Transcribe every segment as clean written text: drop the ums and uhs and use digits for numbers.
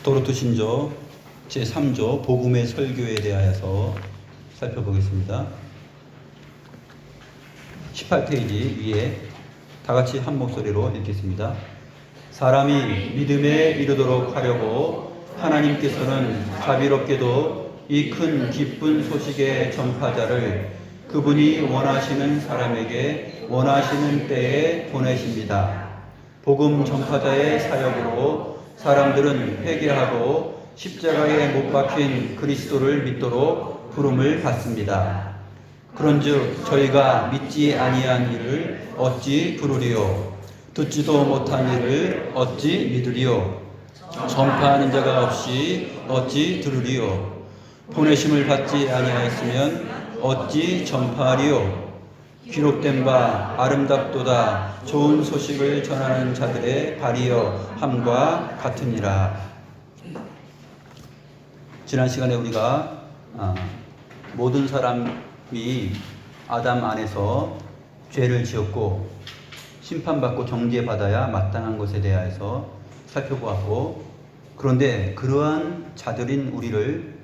도로트 신조 제3조 복음의 설교에 대하여서 살펴보겠습니다. 18페이지 위에 다같이 한 목소리로 읽겠습니다. 사람이 믿음에 이르도록 하려고 하나님께서는 자비롭게도 이 큰 기쁜 소식의 전파자를 그분이 원하시는 사람에게 원하시는 때에 보내십니다. 복음 전파자의 사역으로 사람들은 회개하고 십자가에 못 박힌 그리스도를 믿도록 부름을 받습니다. 그런즉 저희가 믿지 아니한 일을 어찌 부르리요? 듣지도 못한 일을 어찌 믿으리요? 전파하는 자가 없이 어찌 들으리요? 보내심을 받지 아니하였으면 어찌 전파하리요? 기록된 바 아름답도다 좋은 소식을 전하는 자들의 발이여 함과 같으니라. 지난 시간에 우리가 모든 사람이 아담 안에서 죄를 지었고 심판받고 정죄받아야 마땅한 것에 대해서 살펴보았고, 그런데 그러한 자들인 우리를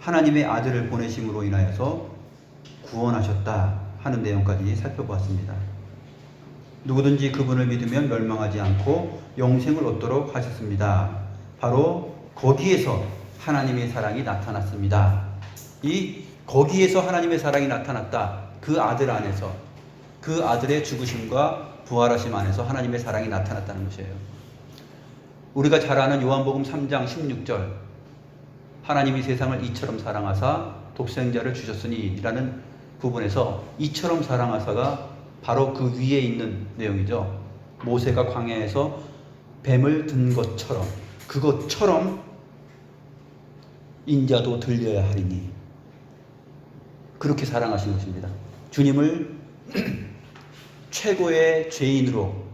하나님의 아들을 보내심으로 인하여서 구원하셨다 하는 내용까지 살펴보았습니다. 누구든지 그분을 믿으면 멸망하지 않고 영생을 얻도록 하셨습니다. 바로 거기에서 하나님의 사랑이 나타났습니다. 이 거기에서 하나님의 사랑이 나타났다. 그 아들 안에서, 그 아들의 죽으심과 부활하심 안에서 하나님의 사랑이 나타났다는 것이에요. 우리가 잘 아는 요한복음 3장 16절, 하나님이 세상을 이처럼 사랑하사 독생자를 주셨으니 라는 부분에서 이처럼 사랑하사가 바로 그 위에 있는 내용이죠. 모세가 광야에서 뱀을 든 것처럼, 그것처럼 인자도 들려야 하리니, 그렇게 사랑하신 것입니다. 주님을 최고의 죄인으로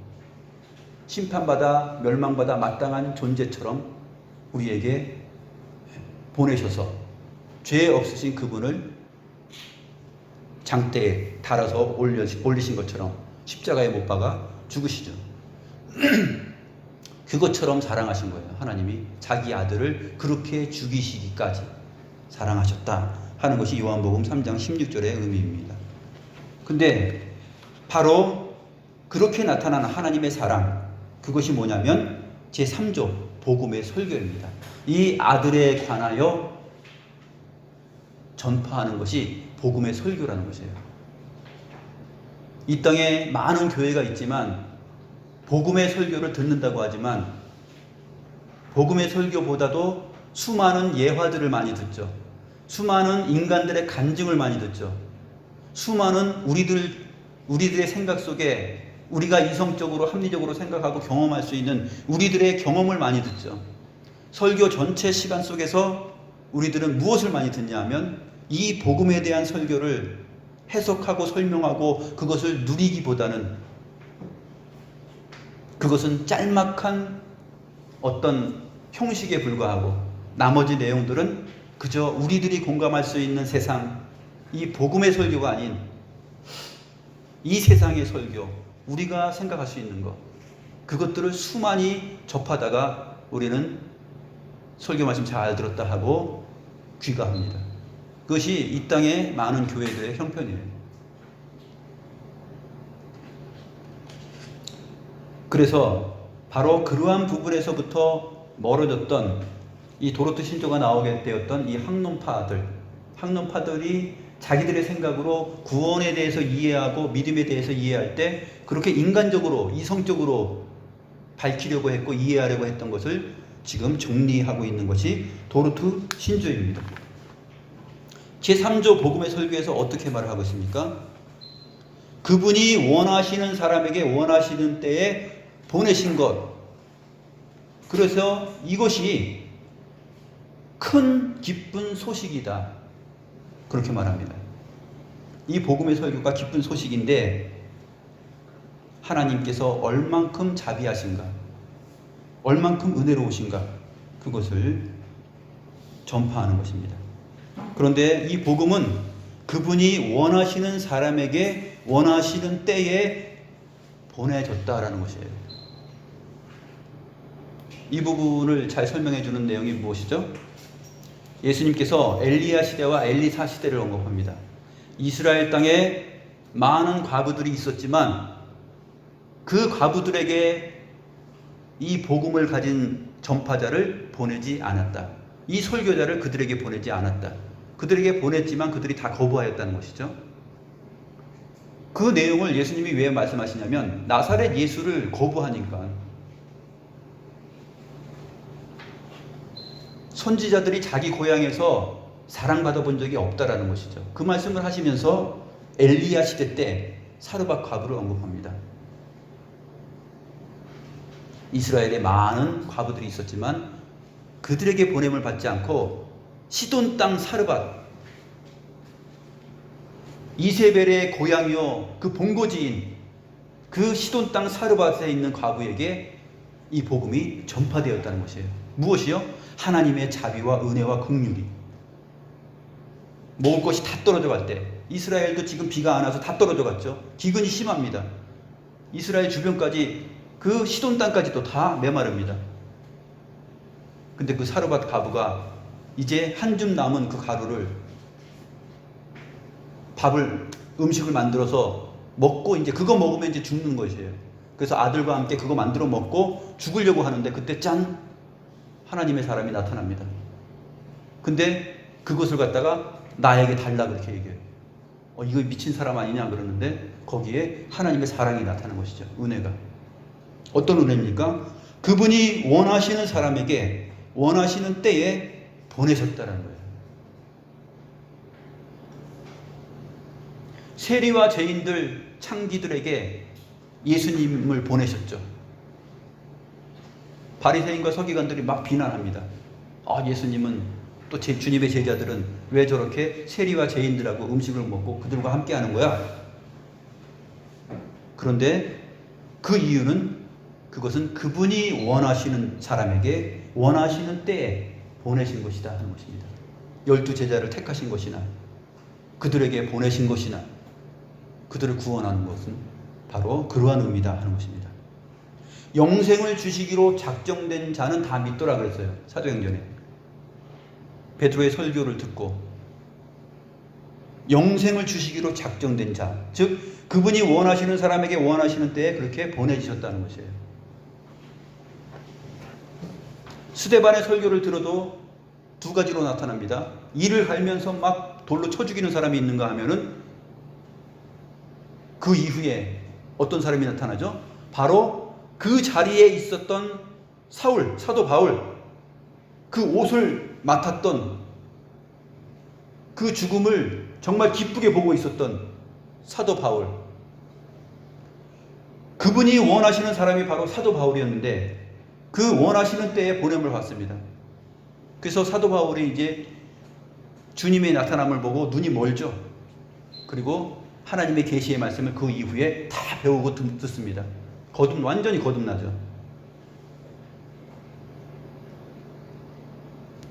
심판받아 멸망받아 마땅한 존재처럼 우리에게 보내셔서 죄 없으신 그분을 장대에 달아서 올리신 것처럼 십자가에 못 박아 죽으시죠. 그것처럼 사랑하신 거예요. 하나님이 자기 아들을 그렇게 죽이시기까지 사랑하셨다 하는 것이 요한복음 3장 16절의 의미입니다. 근데 바로 그렇게 나타나는 하나님의 사랑, 그것이 뭐냐면 제3조 복음의 설교입니다. 이 아들에 관하여 전파하는 것이 복음의 설교라는 것이에요. 이 땅에 많은 교회가 있지만 복음의 설교를 듣는다고 하지만 복음의 설교보다도 수많은 예화들을 많이 듣죠. 수많은 인간들의 간증을 많이 듣죠. 수많은 우리들의 생각 속에 우리가 이성적으로 합리적으로 생각하고 경험할 수 있는 우리들의 경험을 많이 듣죠. 설교 전체 시간 속에서 우리들은 무엇을 많이 듣냐 하면 이 복음에 대한 설교를 해석하고 설명하고 그것을 누리기보다는 그것은 짤막한 어떤 형식에 불과하고 나머지 내용들은 그저 우리들이 공감할 수 있는 세상, 이 복음의 설교가 아닌 이 세상의 설교, 우리가 생각할 수 있는 것, 그것들을 수많이 접하다가 우리는 설교 말씀 잘 들었다 하고 귀가합니다. 그것이 이 땅의 많은 교회들의 형편이에요. 그래서 바로 그러한 부분에서부터 멀어졌던 이 도로트 신조가 나오게 되었던 이 학론파들이 자기들의 생각으로 구원에 대해서 이해하고 믿음에 대해서 이해할 때 그렇게 인간적으로 이성적으로 밝히려고 했고 이해하려고 했던 것을 지금 정리하고 있는 것이 도로트 신조입니다. 제3조 복음의 설교에서 어떻게 말을 하고 있습니까? 그분이 원하시는 사람에게 원하시는 때에 보내신 것. 그래서 이것이 큰 기쁜 소식이다. 그렇게 말합니다. 이 복음의 설교가 기쁜 소식인데 하나님께서 얼만큼 자비하신가, 얼만큼 은혜로우신가, 그것을 전파하는 것입니다. 그런데 이 복음은 그분이 원하시는 사람에게 원하시는 때에 보내졌다라는 것이에요. 이 부분을 잘 설명해 주는 내용이 무엇이죠? 예수님께서 엘리야 시대와 엘리사 시대를 언급합니다. 이스라엘 땅에 많은 과부들이 있었지만 그 과부들에게 이 복음을 가진 전파자를 보내지 않았다. 이 설교자를 그들에게 보내지 않았다. 그들에게 보냈지만 그들이 다 거부하였다는 것이죠. 그 내용을 예수님이 왜 말씀하시냐면 나사렛 예수를 거부하니까 선지자들이 자기 고향에서 사랑받아 본 적이 없다라는 것이죠. 그 말씀을 하시면서 엘리야 시대 때 사르밧 과부를 언급합니다. 이스라엘에 많은 과부들이 있었지만 그들에게 보냄을 받지 않고 시돈 땅 사르밧, 이세벨의 고향이요 그 본고지인 그 시돈 땅 사르밧에 있는 과부에게 이 복음이 전파되었다는 것이에요. 무엇이요? 하나님의 자비와 은혜와 긍휼이. 먹을 것이 다 떨어져 갈 때, 이스라엘도 지금 비가 안 와서 다 떨어져 갔죠. 기근이 심합니다. 이스라엘 주변까지 그 시돈 땅까지도 다 메마릅니다. 근데 그 사르밧 과부가 이제 한 줌 남은 그 가루를 음식을 만들어서 먹고 이제 그거 먹으면 이제 죽는 것이에요. 그래서 아들과 함께 그거 만들어 먹고 죽으려고 하는데 그때 짠! 하나님의 사람이 나타납니다. 근데 그것을 갖다가 나에게 달라 그렇게 얘기해요. 이거 미친 사람 아니냐 그러는데 거기에 하나님의 사랑이 나타나는 것이죠. 은혜가. 어떤 은혜입니까? 그분이 원하시는 사람에게 원하시는 때에 보내셨다는 거예요. 세리와 죄인들, 창기들에게 예수님을 보내셨죠. 바리새인과 서기관들이 막 비난합니다. 예수님은 또 주님의 제자들은 왜 저렇게 세리와 죄인들하고 음식을 먹고 그들과 함께 하는 거야? 그런데 그 이유는 그것은 그분이 원하시는 사람에게 원하시는 때에 보내신 것이다 하는 것입니다. 12 제자를 택하신 것이나 그들에게 보내신 것이나 그들을 구원하는 것은 바로 그러한 의미다 하는 것입니다. 영생을 주시기로 작정된 자는 다 믿더라 그랬어요. 사도행전에. 베드로의 설교를 듣고 영생을 주시기로 작정된 자, 즉 그분이 원하시는 사람에게 원하시는 때에 그렇게 보내주셨다는 것이에요. 스데반의 설교를 들어도 두 가지로 나타납니다. 이를 갈면서 막 돌로 쳐 죽이는 사람이 있는가 하면은 그 이후에 어떤 사람이 나타나죠? 바로 그 자리에 있었던 사도 바울, 그 옷을 맡았던 그 죽음을 정말 기쁘게 보고 있었던 사도 바울, 그분이 원하시는 사람이 바로 사도 바울이었는데 그 원하시는 때에 보냄을 받습니다. 그래서 사도 바울이 이제 주님의 나타남을 보고 눈이 멀죠. 그리고 하나님의 계시의 말씀을 그 이후에 다 배우고 듣습니다. 완전히 거듭나죠.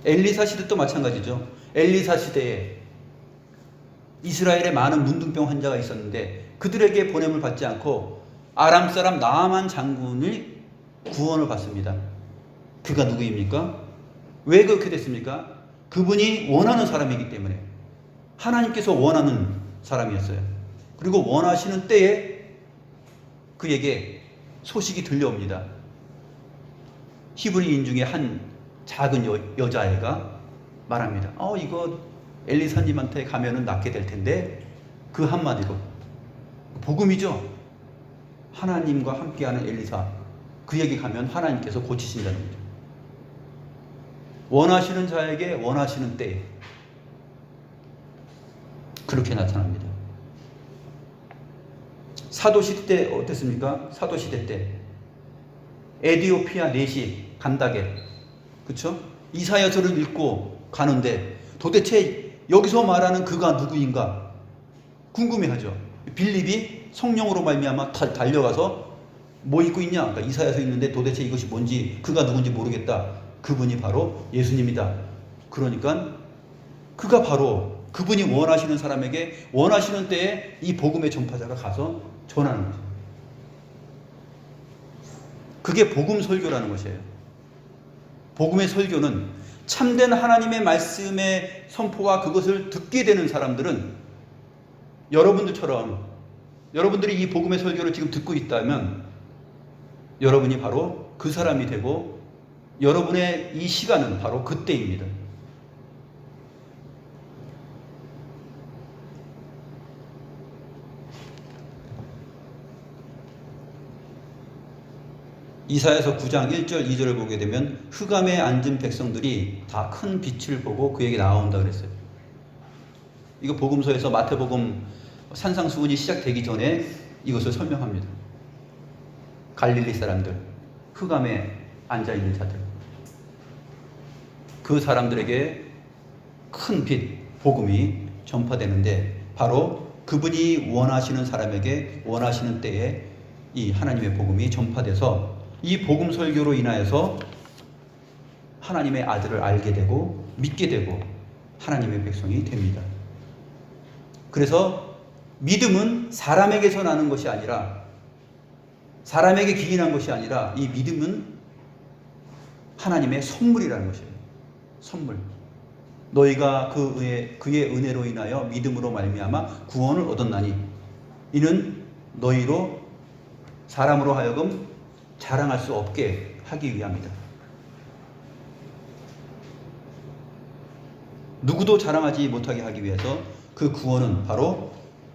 엘리사 시대도 마찬가지죠. 엘리사 시대에 이스라엘에 많은 문둥병 환자가 있었는데 그들에게 보냄을 받지 않고 아람 사람 나아만 장군이 구원을 받습니다. 그가 누구입니까? 왜 그렇게 됐습니까? 그분이 원하는 사람이기 때문에. 하나님께서 원하는 사람이었어요. 그리고 원하시는 때에 그에게 소식이 들려옵니다. 히브리인 중에 한 작은 여자애가 말합니다. 이거 엘리사님한테 가면은 낫게 될 텐데. 그 한마디로 복음이죠. 하나님과 함께하는 엘리사, 그에게 가면 하나님께서 고치신다는 거죠. 원하시는 자에게 원하시는 때에 그렇게 나타납니다. 사도시대 때 어땠습니까? 사도시대 때 에디오피아 내시 간다게, 그렇죠? 이사야서를 읽고 가는데 도대체 여기서 말하는 그가 누구인가 궁금해하죠. 빌립이 성령으로 말미암아 달려가서 뭐 입고 있냐? 그러니까 이사야서 있는데 도대체 이것이 뭔지, 그가 누군지 모르겠다. 그분이 바로 예수님이다. 그러니까 그가 바로 그분이 원하시는 사람에게 원하시는 때에 이 복음의 전파자가 가서 전하는 거죠. 그게 복음 설교라는 것이에요. 복음의 설교는 참된 하나님의 말씀의 선포와 그것을 듣게 되는 사람들은 여러분들처럼 여러분들이 이 복음의 설교를 지금 듣고 있다면 여러분이 바로 그 사람이 되고 여러분의 이 시간은 바로 그때입니다. 이사야서 9장 1절 2절을 보게 되면 흑암에 앉은 백성들이 다 큰 빛을 보고 그에게 나아온다 그랬어요. 이거 복음서에서 마태복음 산상수훈이 시작되기 전에 이것을 설명합니다. 갈릴리 사람들, 흑암에 앉아있는 자들, 그 사람들에게 큰 빛, 복음이 전파되는데 바로 그분이 원하시는 사람에게 원하시는 때에 이 하나님의 복음이 전파돼서 이 복음 설교로 인하여서 하나님의 아들을 알게 되고 믿게 되고 하나님의 백성이 됩니다. 그래서 믿음은 사람에게서 나는 것이 아니라 사람에게 기인한 것이 아니라 이 믿음은 하나님의 선물이라는 것이에요. 선물. 너희가 그의 은혜로 인하여 믿음으로 말미암아 구원을 얻었나니 이는 너희로 사람으로 하여금 자랑할 수 없게 하기 위함이다. 누구도 자랑하지 못하게 하기 위해서 그 구원은 바로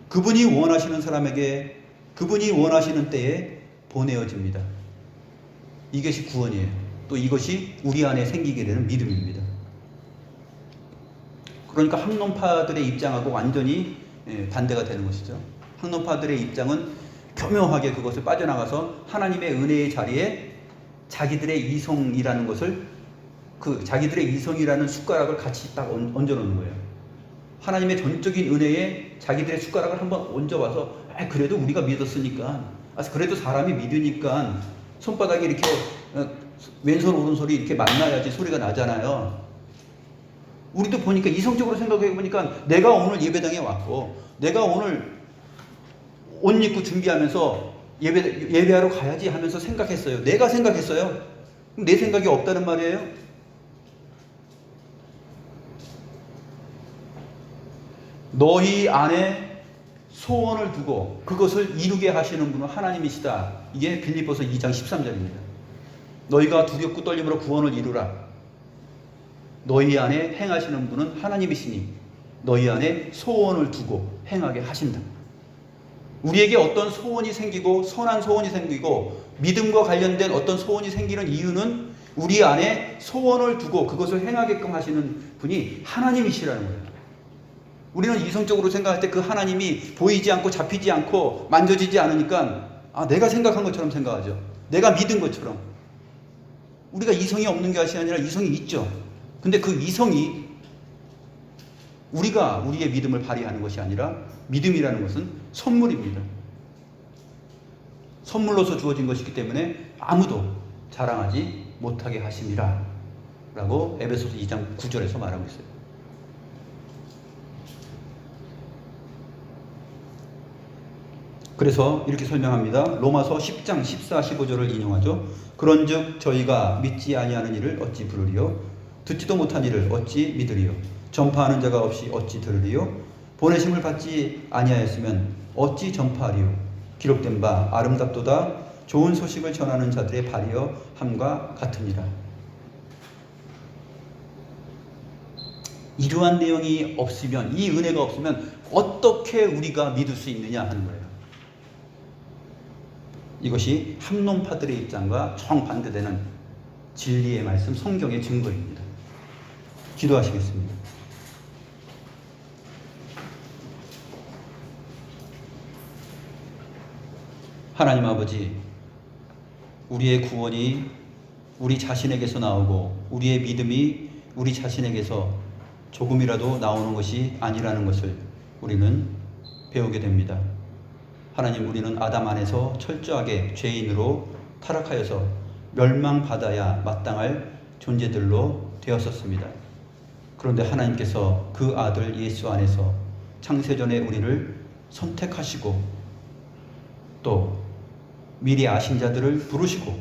그분이 원하시는 사람에게 그분이 원하시는 때에 보내어집니다. 이것이 구원이에요. 또 이것이 우리 안에 생기게 되는 믿음입니다. 그러니까 학론파들의 입장하고 완전히 반대가 되는 것이죠. 학론파들의 입장은 교묘하게 그것을 빠져나가서 하나님의 은혜의 자리에 자기들의 이성이라는 것을 자기들의 이성이라는 숟가락을 같이 딱 얹어놓는 거예요. 하나님의 전적인 은혜에 자기들의 숟가락을 한번 얹어와서 그래도 우리가 믿었으니까 그래도 사람이 믿으니까 손바닥이 이렇게 왼손 오른손이 이렇게 만나야지 소리가 나잖아요. 우리도 보니까 이성적으로 생각해 보니까 내가 오늘 예배당에 왔고 내가 오늘 옷 입고 준비하면서 예배하러 가야지 하면서 생각했어요. 내가 생각했어요. 그럼 내 생각이 없다는 말이에요? 너희 안에 소원을 두고 그것을 이루게 하시는 분은 하나님이시다. 이게 빌립보서 2장 13절입니다. 너희가 두렵고 떨림으로 구원을 이루라. 너희 안에 행하시는 분은 하나님이시니 너희 안에 소원을 두고 행하게 하신다. 우리에게 어떤 소원이 생기고 선한 소원이 생기고 믿음과 관련된 어떤 소원이 생기는 이유는 우리 안에 소원을 두고 그것을 행하게끔 하시는 분이 하나님이시라는 거예요. 우리는 이성적으로 생각할 때 그 하나님이 보이지 않고 잡히지 않고 만져지지 않으니까 내가 생각한 것처럼 생각하죠. 내가 믿은 것처럼. 우리가 이성이 없는 것이 아니라 이성이 있죠. 근데 그 이성이 우리가 우리의 믿음을 발휘하는 것이 아니라 믿음이라는 것은 선물입니다. 선물로서 주어진 것이기 때문에 아무도 자랑하지 못하게 하심이라 라고 에베소서 2장 9절에서 말하고 있어요. 그래서 이렇게 설명합니다. 로마서 10장 14, 15절을 인용하죠. 그런즉 저희가 믿지 아니하는 일을 어찌 부르리요? 듣지도 못한 일을 어찌 믿으리요? 전파하는 자가 없이 어찌 들으리요? 보내심을 받지 아니하였으면 어찌 전파하리요? 기록된 바 아름답도다 좋은 소식을 전하는 자들의 발이여 함과 같으니라. 이러한 내용이 없으면, 이 은혜가 없으면 어떻게 우리가 믿을 수 있느냐 하는 거예요. 이것이 합론파들의 입장과 정반대되는 진리의 말씀, 성경의 증거입니다. 기도하시겠습니다. 하나님 아버지, 우리의 구원이 우리 자신에게서 나오고 우리의 믿음이 우리 자신에게서 조금이라도 나오는 것이 아니라는 것을 우리는 배우게 됩니다. 하나님, 우리는 아담 안에서 철저하게 죄인으로 타락하여서 멸망받아야 마땅할 존재들로 되었었습니다. 그런데 하나님께서 그 아들 예수 안에서 창세전에 우리를 선택하시고 또 미리 아신 자들을 부르시고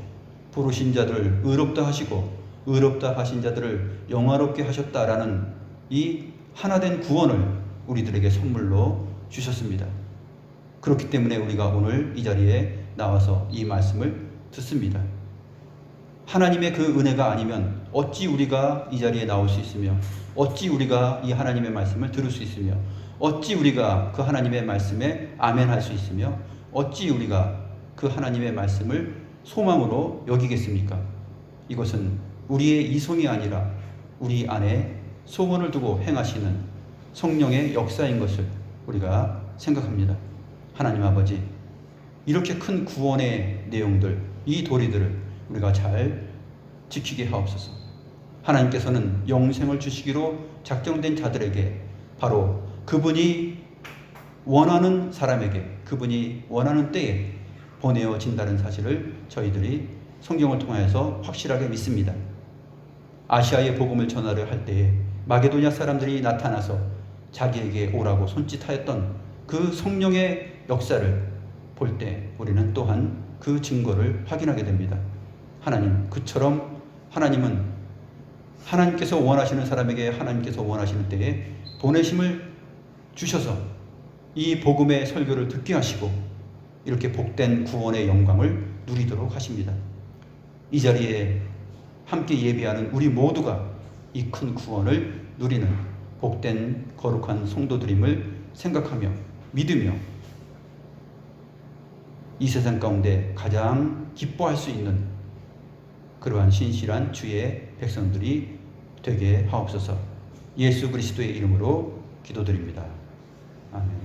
부르신 자들을 의롭다 하시고 의롭다 하신 자들을 영화롭게 하셨다라는 이 하나된 구원을 우리들에게 선물로 주셨습니다. 그렇기 때문에 우리가 오늘 이 자리에 나와서 이 말씀을 듣습니다. 하나님의 그 은혜가 아니면 어찌 우리가 이 자리에 나올 수 있으며, 어찌 우리가 이 하나님의 말씀을 들을 수 있으며, 어찌 우리가 그 하나님의 말씀에 아멘할 수 있으며, 어찌 우리가 그 하나님의 말씀을 소망으로 여기겠습니까? 이것은 우리의 이성이 아니라 우리 안에 소원을 두고 행하시는 성령의 역사인 것을 우리가 생각합니다. 하나님 아버지, 이렇게 큰 구원의 내용들, 이 도리들을 우리가 잘 지키게 하옵소서. 하나님께서는 영생을 주시기로 작정된 자들에게 바로 그분이 원하는 사람에게, 그분이 원하는 때에 보내어진다는 사실을 저희들이 성경을 통해서 확실하게 믿습니다. 아시아의 복음을 전하려 할 때에 마게도냐 사람들이 나타나서 자기에게 오라고 손짓하였던 그 성령의 역사를 볼 때 우리는 또한 그 증거를 확인하게 됩니다. 하나님, 그처럼 하나님은 하나님께서 원하시는 사람에게 하나님께서 원하시는 때에 보내심을 주셔서 이 복음의 설교를 듣게 하시고 이렇게 복된 구원의 영광을 누리도록 하십니다. 이 자리에 함께 예배하는 우리 모두가 이 큰 구원을 누리는 복된 거룩한 성도들임을 생각하며 믿으며 이 세상 가운데 가장 기뻐할 수 있는 그러한 신실한 주의 백성들이 되게 하옵소서. 예수 그리스도의 이름으로 기도드립니다. 아멘.